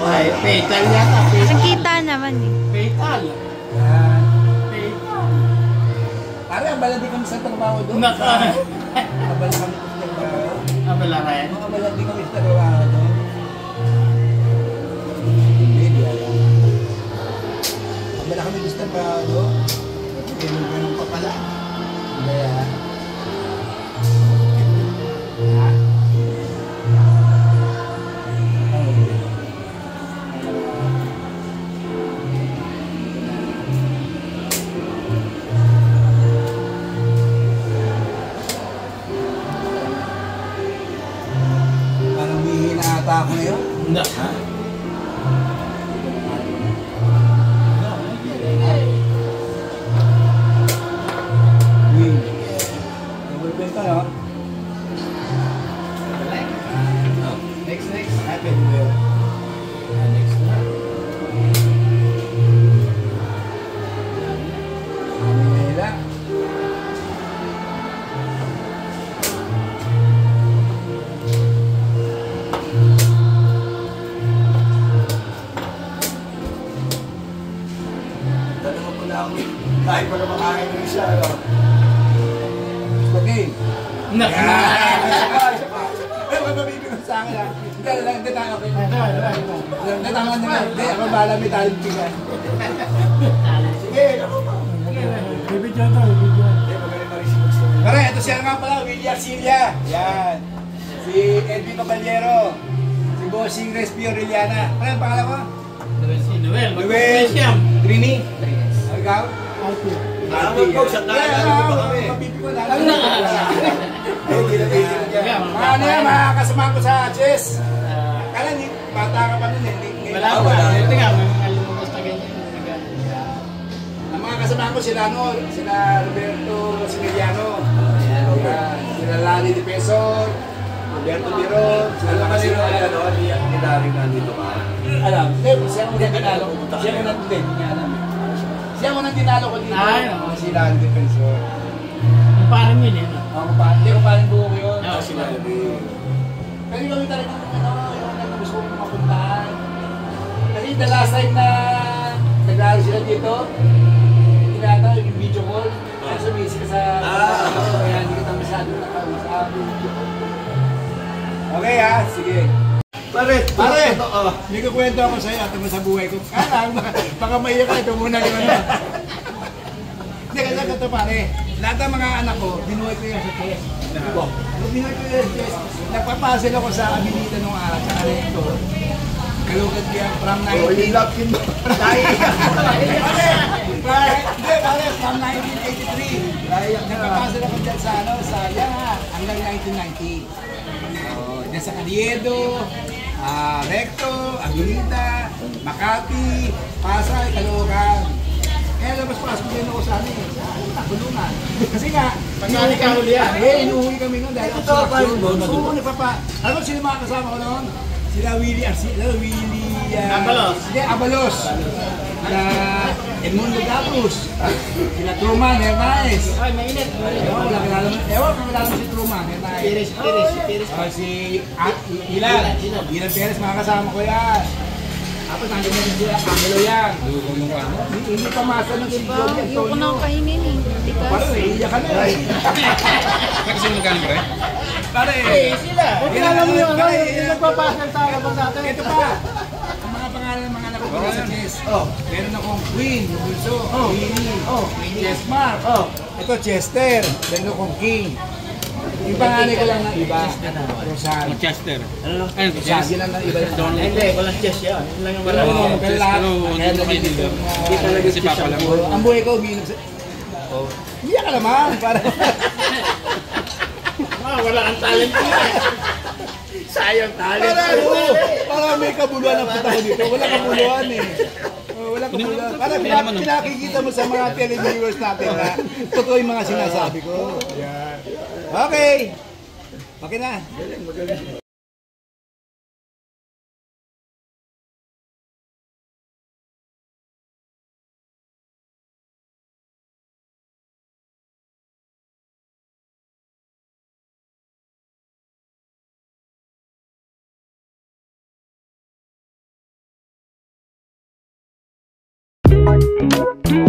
Ay, petal yata. Nakita naman eh. Petal. Yan. Petal. Pare, baladi kami sa trabaho doon. Naka. Baladi kami sa trabaho. Abala rin. Baladi kami sa trabaho doon. Hindi, alam. Abala kami sa trabaho doon. Ganun pa pala. Kaya, ha? Parang hihina ata ako ngayon. Hindi. Ha? Double ka, no? Next. Happen well. Next na. Manila. Dalawa ko na ako. Kahit pa na makain ng isa, no? Okay. Naka. Isa pa. Eh, may mabibigyan sa akin, ha? Hindi, tayo, okay. Hindi, tama na nga. Hindi, ako bahala, may talent ka. Sige, ako pa. Bibidyo to, bibidyo. Pare, ito siya nga pala, Willie Arcilia. Yan. Si Edwin Caballero. Si Bossing Respio Aureliana. Ano yung pangalan ko? Si Noel. Noel. Trini. Ang ikaw? Tawag ko, sa tayo pa kami. Kapipi ko lang. Ano yan, mga kasama ko sa chess. Kala ni, bata ka pa nun eh. Wala pa. Ito nga, may mga lumabas na ganyan. Ang mga kasama ko sila Roberto Similiano. Sila Lali Di Pesor. Roberto Biro. Alam ka nila, nilaring na dito ka. Alam, siya mo nang tinalo ko. Siya mo nang Siya mo nang tinalo ko dito. Ay, oo. Si Lali Di Pesor. Yung parang yun eh. Ako pa, hindi ko parang buo ko yun. Oo, sila. Kasi kami talaga yung gusto kong mapuntahan. Kasi the last time na naglaro sila dito, tinata yung video call. Kasi busy ka sa kaya hindi kita masyado nakausap. Okay ha, sige. Pare, May kukwento ako sa'yo at sa buhay ko. Kala, baka maiyak ka, ito muna yung ano. Hindi, kasi ito pare. Lahat ng mga anak ko, binuhay ko yan sa chess. Binuhay ko yan sa chess. Nagpapasil ako sa Abilita nung araw, sa Arento. Kalugad ko yan from 19... Pare, from 1983. Nagpapasil ako dyan sa Yanga hanggang 1990. Dyan sa Caliedo, Recto, Aguilita, Makati, Pasay, Caloocan. Kaya labas-pasok din ako sa amin, sa Bulungan. Kasi nga, Pagkani ka huli yan. inuwi kami nun dahil obstruction. Oo, nagpapa... Alam mo sino mga kasama ko noon? Sila Willie Arcilia, Abalos. Hindi, Abalos. Sila Edmundo Gapus. Sila Truman Hernandez. Ay, mainit. Ewan ko kilala mo si Truman Hernandez. Pires. Si Ilan Perez, mga kasama ko yan. Tapos nandiyan mo din sila, Angelo yan. Hindi pa masa ng si Diba? Joey Ayoko Antonio. nang kainin eh. Tikas. Parang naiiyak ka na eh. Kasi magkano pre? Pare, Sila. Huwag na alam nyo, ano, yung nagpapasal sa labas natin. ito pa. Ang mga pangalan ng mga nakukuha sa chess. Meron akong Queen, yung bulso. Winnie. Chessmark. Ito Chester. Meron akong King. Yung pangalan ko lang ng iba. Rosario. Chester. Ano? Rosario lang ng iba. Hindi, walang chess yan. Yun lang yung wala. Pero lahat. Kaya dito. Hindi talaga Si Papa lang. ang buhay ko, umiinom sa... Hindi ka naman. Wala kang talent ko eh. Sayang talent. Para may kabuluhan ang punta ko dito. Wala kabuluhan eh. Wala kabuluhan. Para pinakikita mo sa mga televiewers natin na totoo yung mga sinasabi ko. Ayan. Okay. Okay na. Thank